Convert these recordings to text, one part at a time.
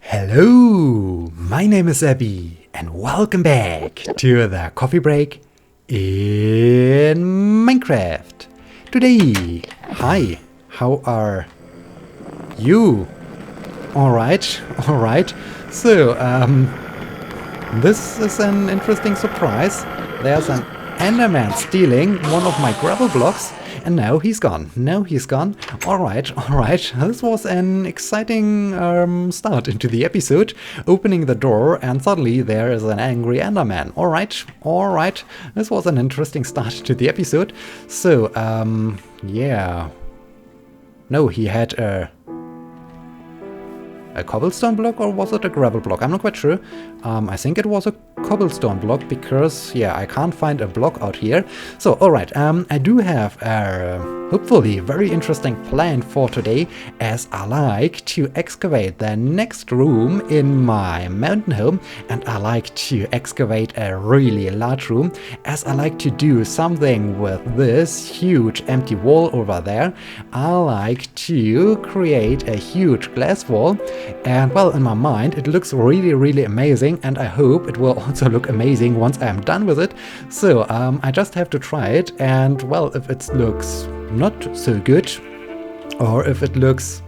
Hello, my name is Sebbi and welcome back to the coffee break in Minecraft. Today, hi, how are you? Alright. So, this is an interesting surprise. There's an Enderman stealing one of my gravel blocks. And now he's gone. Alright. This was an exciting start into the episode. Opening the door and suddenly there is an angry Enderman. Alright. This was an interesting start to the episode. So, yeah. No, he had a cobblestone block, or was it a gravel block? I'm not quite sure. I think it was a cobblestone block because, yeah, I can't find a block out here. So, alright, I do have a hopefully very interesting plan for today, as I like to excavate the next room in my mountain home, and I like to excavate a really large room, as I like to do something with this huge empty wall over there. I like to create a huge glass wall. And well, in my mind it looks really amazing, and I hope it will also look amazing once I'm done with it. So I just have to try it, and well, if it looks not so good, or if it looks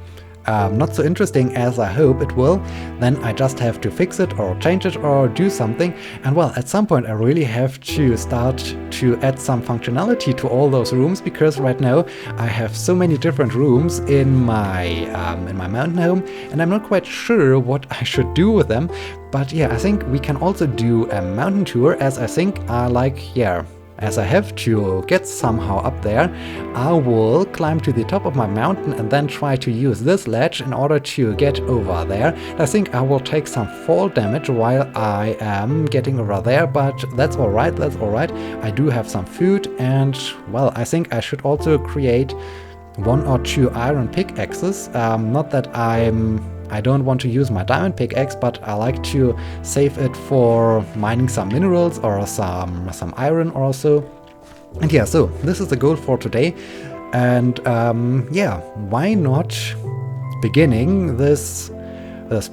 not so interesting as I hope it will, then I just have to fix it or change it or do something. And well, at some point I really have to start to add some functionality to all those rooms, because right now I have so many different rooms in my mountain home, and I'm not quite sure what I should do with them. But yeah, I think we can also do a mountain tour, as I think as I have to get somehow up there, I will climb to the top of my mountain and then try to use this ledge in order to get over there. I think I will take some fall damage while I am getting over there, but that's alright. I do have some food, and well, I think I should also create 1 or 2 iron pickaxes. Not that I don't want to use my diamond pickaxe, but I like to save it for mining some minerals or some iron or so. And yeah, so this is the goal for today. And yeah, why not beginning this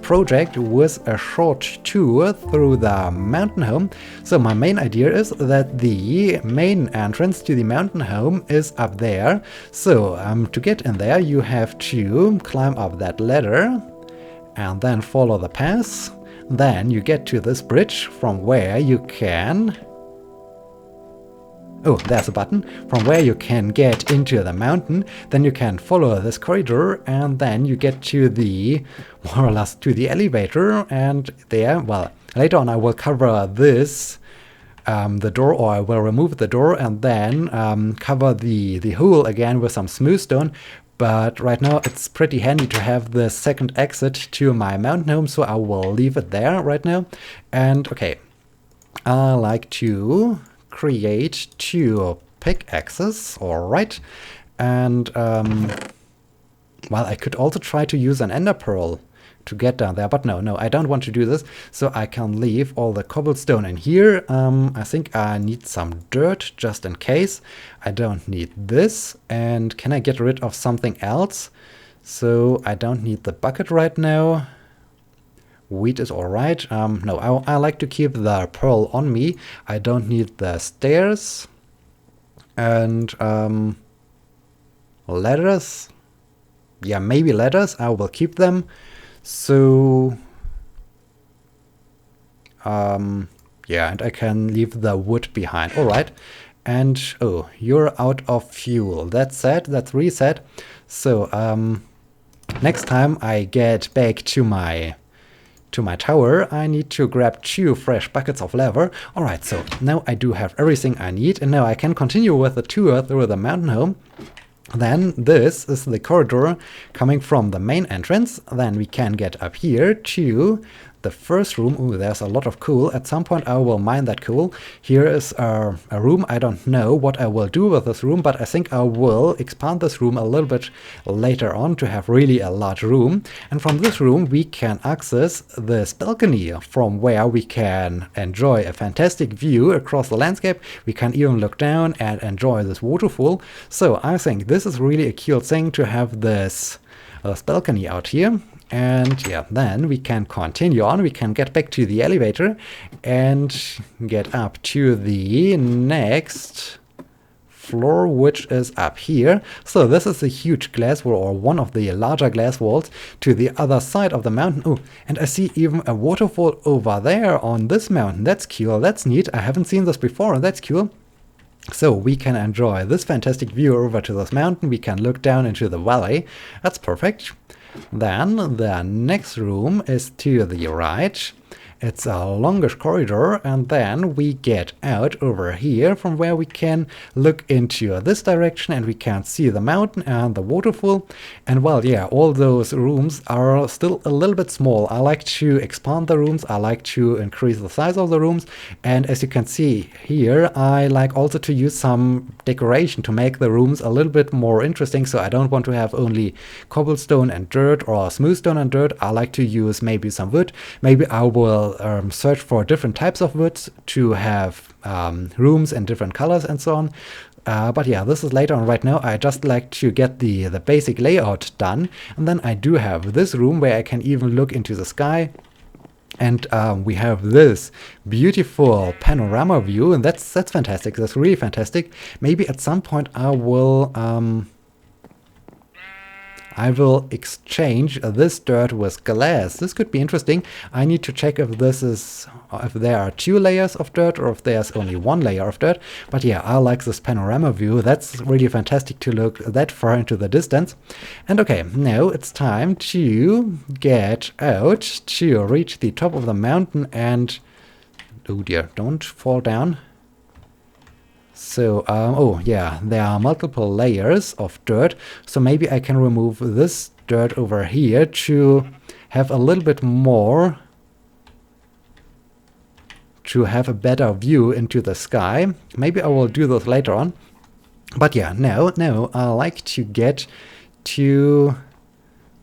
project with a short tour through the mountain home. So my main idea is that the main entrance to the mountain home is up there. So to get in there you have to climb up that ladder and then follow the path. Then you get to this bridge from where you can... Oh, there's a button. From where you can get into the mountain. Then you can follow this corridor, and then you get to the, more or less, to the elevator. And there, well, later on I will cover this, the door, or I will remove the door and then cover the hole again with some smooth stone. But right now it's pretty handy to have the second exit to my mountain home, so I will leave it there right now. And okay, I like to create 2 pickaxes, alright. And well, I could also try to use an ender pearl to get down there, but no, I don't want to do this. So I can leave all the cobblestone in here. I think I need some dirt just in case. I don't need this. And can I get rid of something else? So I don't need the bucket right now. Wheat is alright. No, I like to keep the pearl on me. I don't need the stairs. And ladders. Yeah, maybe ladders. I will keep them. So, yeah, and I can leave the wood behind. Alright. And, oh, you're out of fuel. That's sad. That's really sad. So, next time I get back to my tower, I need to grab 2 fresh buckets of lava. Alright, so now I do have everything I need, and now I can continue with the tour through the mountain home. Then this is the corridor coming from the main entrance. Then we can get up here to the first room. Ooh, there's a lot of coal. At some point I will mine that coal. Here is a room. I don't know what I will do with this room, but I think I will expand this room a little bit later on to have really a large room. And from this room we can access this balcony, from where we can enjoy a fantastic view across the landscape. We can even look down and enjoy this waterfall. So I think this is really a cool thing to have this balcony out here. And yeah, then we can continue on. We can get back to the elevator and get up to the next floor, which is up here. So this is a huge glass wall, or one of the larger glass walls to the other side of the mountain. Oh, and I see even a waterfall over there on this mountain. That's cool. That's neat. I haven't seen this before. That's cool. So we can enjoy this fantastic view over to this mountain. We can look down into the valley. That's perfect. Then the next room is to the right. It's a longish corridor, and then we get out over here from where we can look into this direction and we can see the mountain and the waterfall. And well, yeah, all those rooms are still a little bit small. I like to expand the rooms, I like to increase the size of the rooms, and as you can see here, I like also to use some decoration to make the rooms a little bit more interesting. So I don't want to have only cobblestone and dirt or smooth stone and dirt. I like to use maybe some wood. Maybe I will search for different types of woods to have rooms in different colors and so on. But yeah, this is later on. Right now I just like to get the basic layout done, and then I do have this room where I can even look into the sky. And we have this beautiful panorama view, and that's fantastic. That's really fantastic. Maybe at some point I will exchange this dirt with glass. This could be interesting. I need to check if there are 2 layers of dirt or if there's only 1 layer of dirt. But yeah, I like this panorama view. That's really fantastic to look that far into the distance. And okay, now it's time to get out to reach the top of the mountain and... oh dear, don't fall down. So, oh yeah, there are multiple layers of dirt, so maybe I can remove this dirt over here to have a little bit more, to have a better view into the sky. Maybe I will do this later on. But yeah, now I like to get to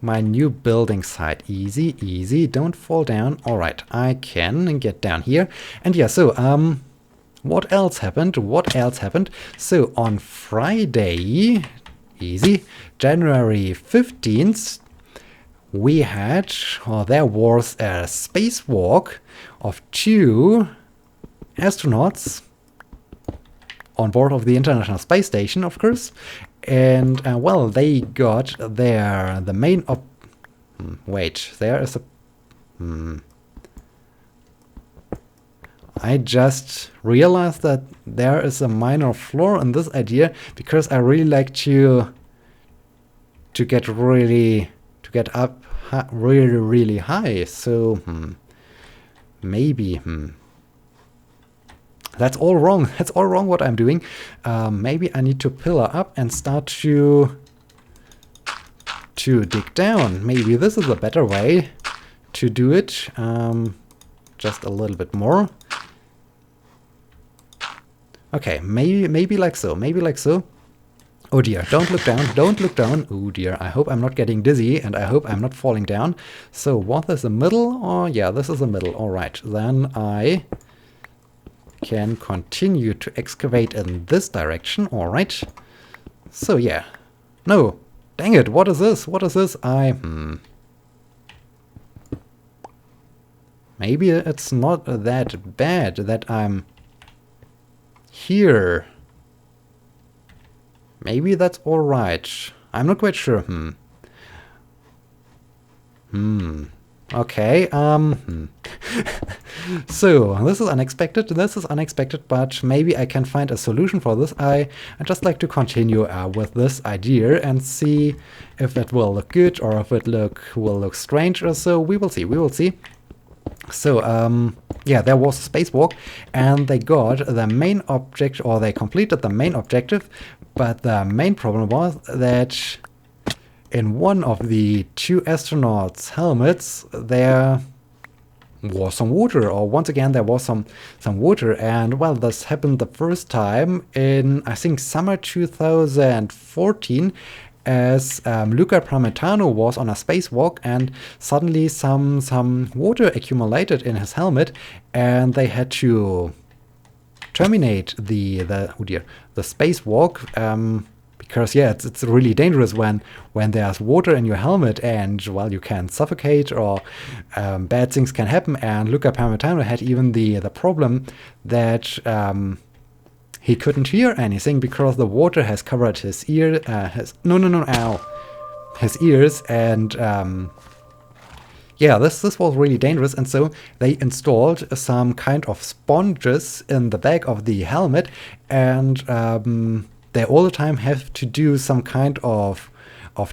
my new building site. Easy, easy, don't fall down. Alright, I can get down here. And yeah, so, what else happened? What else happened? So on Friday, easy, January 15th, we had, or there was a spacewalk of 2 astronauts on board of the International Space Station, of course. And well, they got the main wait, there is a... I just realized that there is a minor flaw in this idea, because I really like to get up really high. So maybe that's all wrong. That's all wrong what I'm doing. Maybe I need to pillar up and start to dig down. Maybe this is a better way to do it. Just a little bit more. Okay, maybe like so, maybe like so. Oh dear, don't look down, don't look down. Oh dear, I hope I'm not getting dizzy, and I hope I'm not falling down. So what is the middle? Oh yeah, this is the middle. Alright, then I can continue to excavate in this direction. Alright. So yeah. No, dang it, what is this? What is this? Maybe it's not that bad that I'm here. Maybe that's alright. I'm not quite sure. Okay, So, this is unexpected, but maybe I can find a solution for this. I just like to continue with this idea and see if it will look good or if it will look strange or so. We will see. So, yeah, there was a spacewalk, and they got the main object, or they completed the main objective, but the main problem was that in one of the 2 astronauts' helmets, there was some water, or once again there was some water, and well, this happened the first time in, I think, summer 2014, as Luca Tramontano was on a spacewalk, and suddenly some water accumulated in his helmet, and they had to terminate the spacewalk, because yeah, it's really dangerous when there's water in your helmet, and well, you can suffocate, or bad things can happen. And Luca Parmitano had even the problem that he couldn't hear anything because the water has covered his ear, his ears, and yeah, this was really dangerous, and so they installed some kind of sponges in the back of the helmet, and they all the time have to do some kind of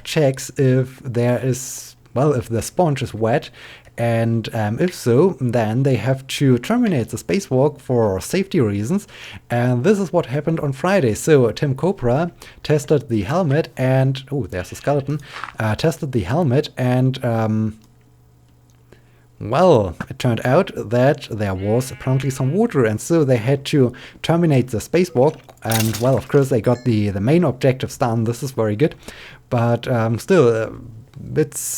checks if there is, well, if the sponge is wet, and if so, then they have to terminate the spacewalk for safety reasons. And this is what happened on Friday. So Tim Copra tested the helmet, and oh, there's a skeleton. Tested the helmet, and well, it turned out that there was apparently some water, and so they had to terminate the spacewalk. And well, of course, they got the main objectives done. This is very good, but still, it's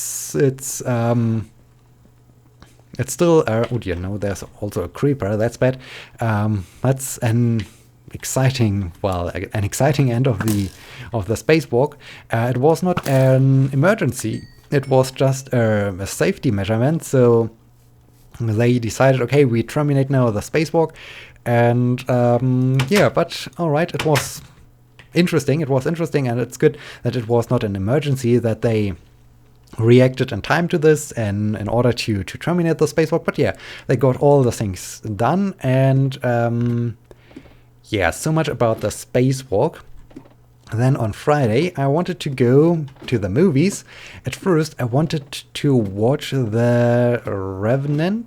still. Oh dear, no, there's also a creeper. That's bad. That's an exciting end of the spacewalk. It was not an emergency. It was just a safety measurement, so they decided, okay, we terminate now the spacewalk, and yeah, but all right, it was interesting. It was interesting, and it's good that it was not an emergency, that they reacted in time to this and in order to terminate the spacewalk. But yeah, they got all the things done, and yeah, so much about the spacewalk. Then on Friday, I wanted to go to the movies. At first, I wanted to watch The Revenant.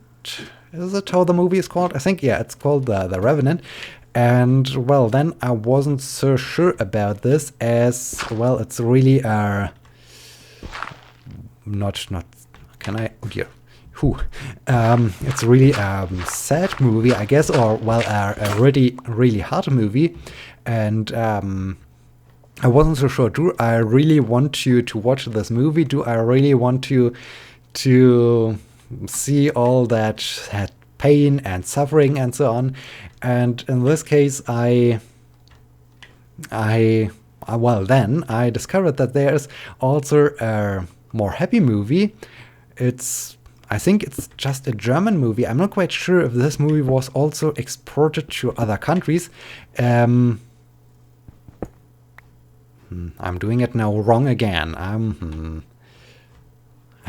Is it how the movie is called? I think, yeah, it's called The Revenant. And, well, then I wasn't so sure about this, as, well, it's really can I? Oh dear. It's really a sad movie, I guess, or, well, a really, really hard movie. And, I wasn't so sure. Do I really want you to watch this movie? Do I really want to see all that pain and suffering and so on? And in this case, I discovered that there is also a more happy movie. I think it's just a German movie. I'm not quite sure if this movie was also exported to other countries. I'm doing it now wrong again. I'm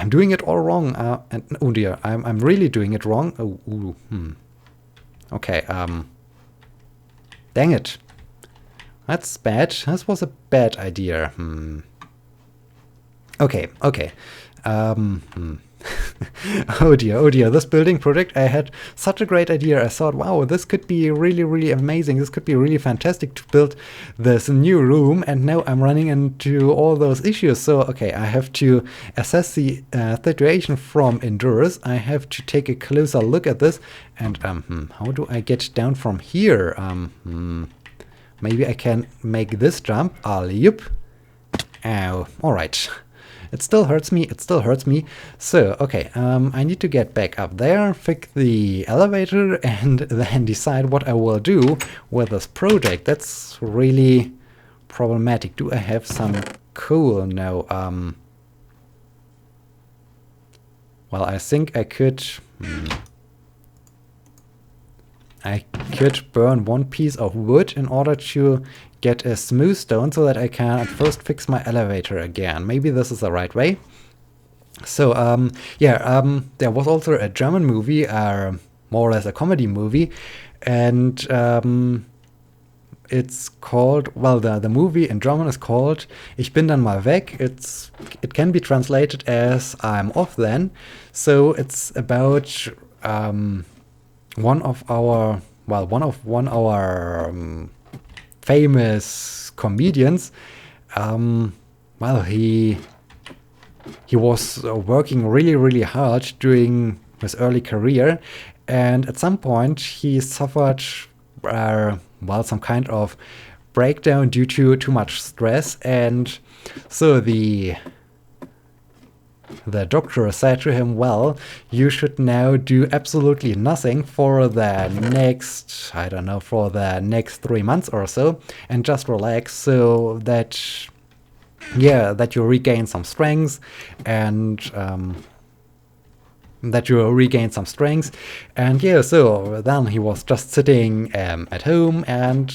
doing it all wrong. And oh dear, I'm really doing it wrong. Okay. Dang it. That's bad. This was a bad idea. Okay. Oh dear, this building project, I had such a great idea. I thought, wow, this could be really, really amazing. This could be really fantastic to build this new room, and now I'm running into all those issues. So, okay, I have to assess the situation from indoors. I have to take a closer look at this, and how do I get down from here? Maybe I can make this jump. Alley-oop. Ow. Alright. It still hurts me. So, okay, I need to get back up there, fix the elevator, and then decide what I will do with this project. That's really problematic. Do I have some coal? No. Well, I think I could... I could burn one piece of wood in order to get a smooth stone so that I can at first fix my elevator again. Maybe this is the right way. So, there was also a German movie, more or less a comedy movie, and it's called, well, the movie in German is called Ich bin dann mal weg. It can be translated as I'm off then. So it's about one of our famous comedians. Well, he was working really, really hard during his early career, and at some point he suffered some kind of breakdown due to too much stress, and so the the doctor said to him, well, you should now do absolutely nothing for the next, I don't know, for the next 3 months or so, and just relax so that, yeah, that you regain some strength and yeah, so then he was just sitting at home, and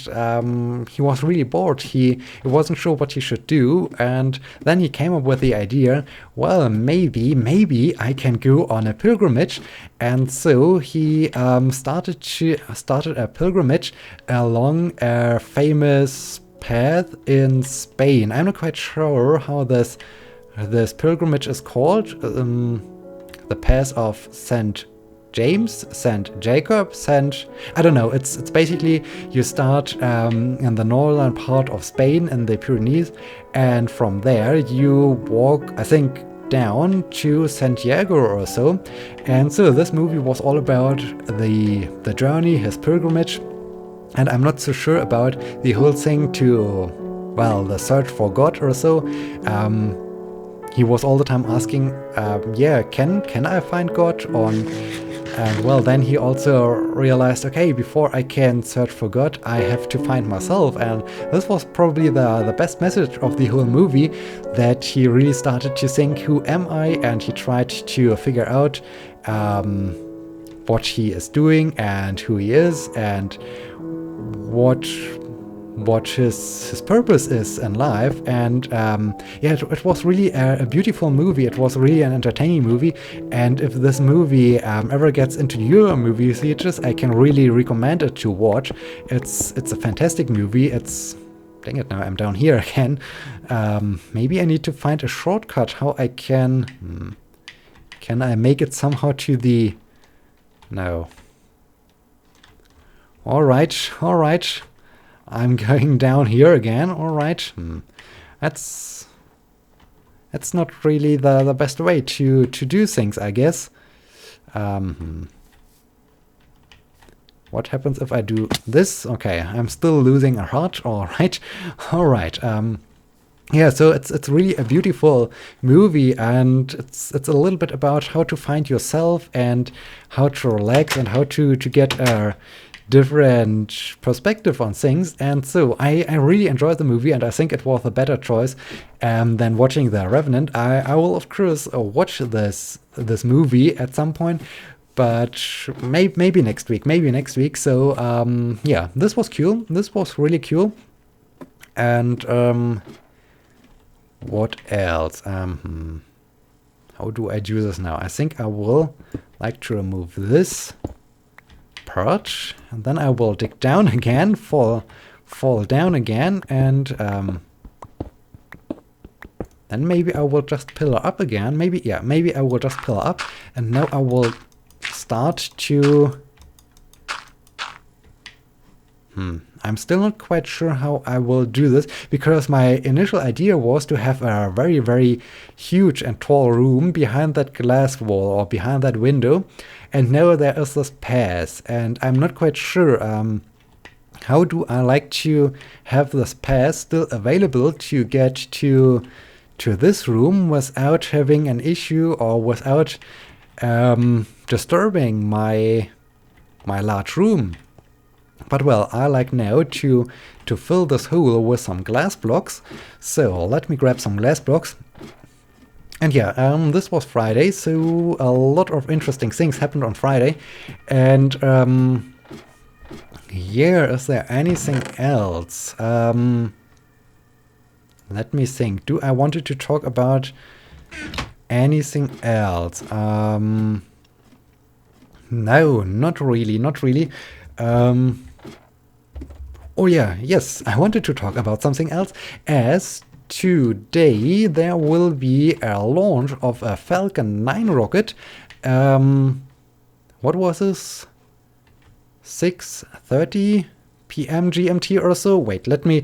he was really bored. He wasn't sure what he should do, and then he came up with the idea, well, maybe I can go on a pilgrimage. And so he started a pilgrimage along a famous path in Spain. I'm not quite sure how this pilgrimage is called. The path of St. James, St. Jacob, I don't know. It's basically you start in the northern part of Spain in the Pyrenees, and from there you walk, I think, down to Santiago or so. And so this movie was all about the journey, his pilgrimage, and I'm not so sure about the whole thing to, well, the search for God or so. He was all the time asking, yeah, can I find God on? And well, then he also realized, okay, before I can search for God, I have to find myself. And this was probably the best message of the whole movie, that he really started to think, who am I? And he tried to figure out what he is doing and who he is and what his purpose is in life. And yeah, it was really a beautiful movie. It was really an entertaining movie, and if this movie ever gets into your movie theaters, I can really recommend it to watch. It's a fantastic movie. Dang it, now I'm down here again. Maybe I need to find a shortcut how I can I make it somehow to the... No. Alright. I'm going down here again. Alright. That's not really the best way to do things, I guess. What happens if I do this? Okay, I'm still losing a heart. Alright. Yeah, so it's really a beautiful movie, and it's a little bit about how to find yourself and how to relax and how to get a different perspective on things. And so I really enjoyed the movie, and I think it was a better choice than watching The Revenant. I will of course watch this movie at some point, but maybe next week. So yeah, this was cool. This was really cool. And what else? How do I do this now? I think I will like to remove this part, and then I will dig down again, fall down again, and then maybe I will just pillar up again. Maybe I will just pillar up, and now I will start to... I'm still not quite sure how I will do this, because my initial idea was to have a very, very huge and tall room behind that glass wall or behind that window, and now there is this path, and I'm not quite sure how do I like to have this path still available to get to this room without having an issue or without disturbing my large room. But well, I like now to fill this hole with some glass blocks. So let me grab some glass blocks. And yeah, this was Friday, so a lot of interesting things happened on Friday. And yeah, is there anything else? Let me think. Do I wanted to talk about anything else? No, not really. Oh yeah, yes, I wanted to talk about something else, as today there will be a launch of a Falcon 9 rocket. What was this? 6:30 p.m. GMT or so. Wait, let me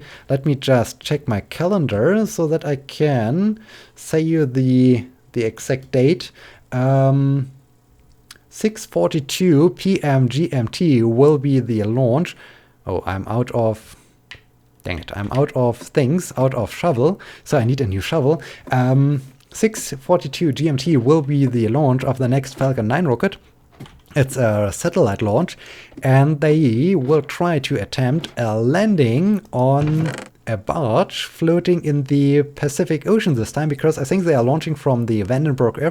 just check my calendar so that I can say you the exact date. 6:42 p.m. GMT will be the launch. Oh, I'm out of... Dang it, I'm out of things, out of shovel, so I need a new shovel. 6:42 GMT will be the launch of the next Falcon 9 rocket. It's a satellite launch, and they will try to attempt a landing on a barge floating in the Pacific Ocean this time, because I think they are launching from the Vandenberg Air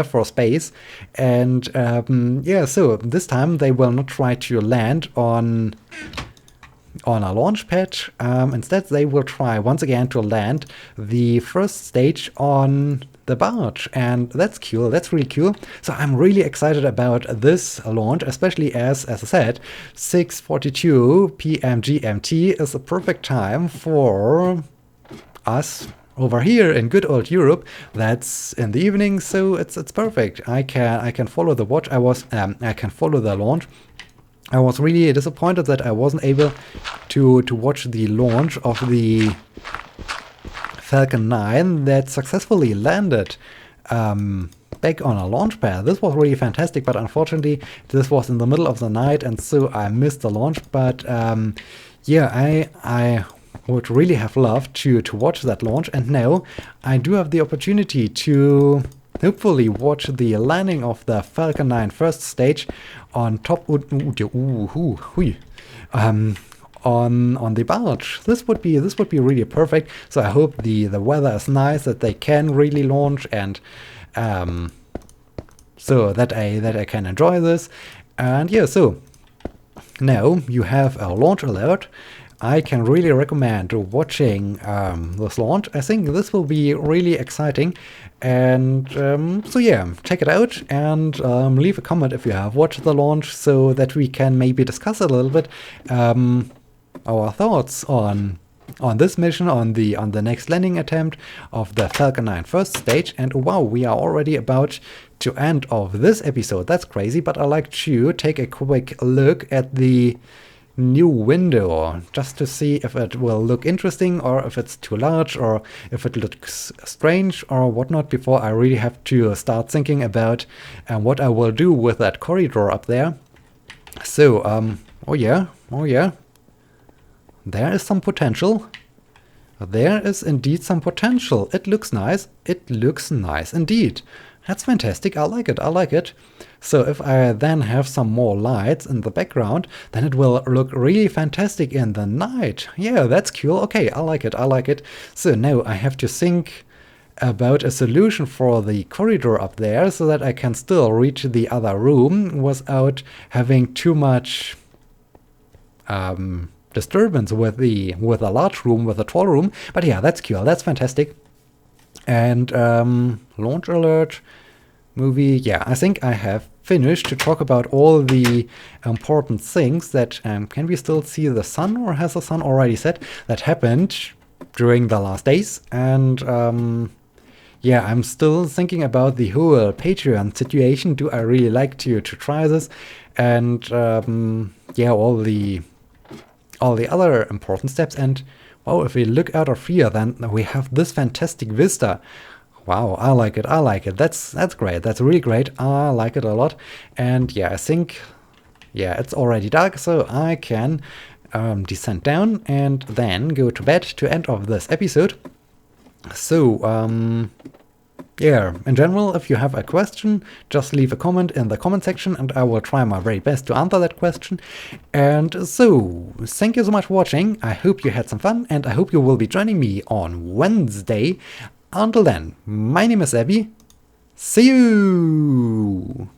Force Base, and yeah, so this time they will not try to land on a launch pad. Instead, they will try once again to land the first stage on the barge, and that's cool. That's really cool. So I'm really excited about this launch, especially as I said, 6:42 p.m. GMT is a perfect time for us over here in good old Europe. That's in the evening, so it's perfect. I can follow the watch. I can follow the launch. I was really disappointed that I wasn't able to watch the launch of the Falcon 9 that successfully landed back on a launch pad. This was really fantastic, but unfortunately this was in the middle of the night, and so I missed the launch. But yeah, I would really have loved to watch that launch, and now I do have the opportunity to hopefully watch the landing of the Falcon 9 first stage on top on the barge. This would be really perfect. So I hope the weather is nice, that they can really launch, and so that I can enjoy this. And yeah, so now you have a launch alert. I can really recommend watching this launch. I think this will be really exciting. And so yeah, check it out, and leave a comment if you have watched the launch, so that we can maybe discuss a little bit our thoughts on this mission, on the next landing attempt of the Falcon 9 first stage. And wow, we are already about to end of this episode. That's crazy, but I like to take a quick look at the new window just to see if it will look interesting, or if it's too large, or if it looks strange or whatnot, before I really have to start thinking about what I will do with that corridor up there. So oh yeah, there is some potential. There is indeed some potential. It looks nice. It looks nice indeed. That's fantastic. I like it. So if I then have some more lights in the background, then it will look really fantastic in the night. Yeah, that's cool. Okay, I like it. So now I have to think about a solution for the corridor up there, so that I can still reach the other room without having too much disturbance with a large room, with a tall room. But yeah, that's cool. That's fantastic. And launch alert, movie. Yeah, I think I have finished to talk about all the important things that can we still see the sun, or has the sun already set, that happened during the last days. And yeah, I'm still thinking about the whole Patreon situation. Do I really like to try this? And yeah, all the other important steps. And wow, if we look out of here, then we have this fantastic vista. Wow, I like it. That's great. That's really great. I like it a lot. And yeah, I think, yeah, it's already dark, so I can descend down and then go to bed to end of this episode. So yeah, in general, if you have a question, just leave a comment in the comment section, and I will try my very best to answer that question. And so, thank you so much for watching. I hope you had some fun, and I hope you will be joining me on Wednesday. Until then, my name is Sebbi. See you!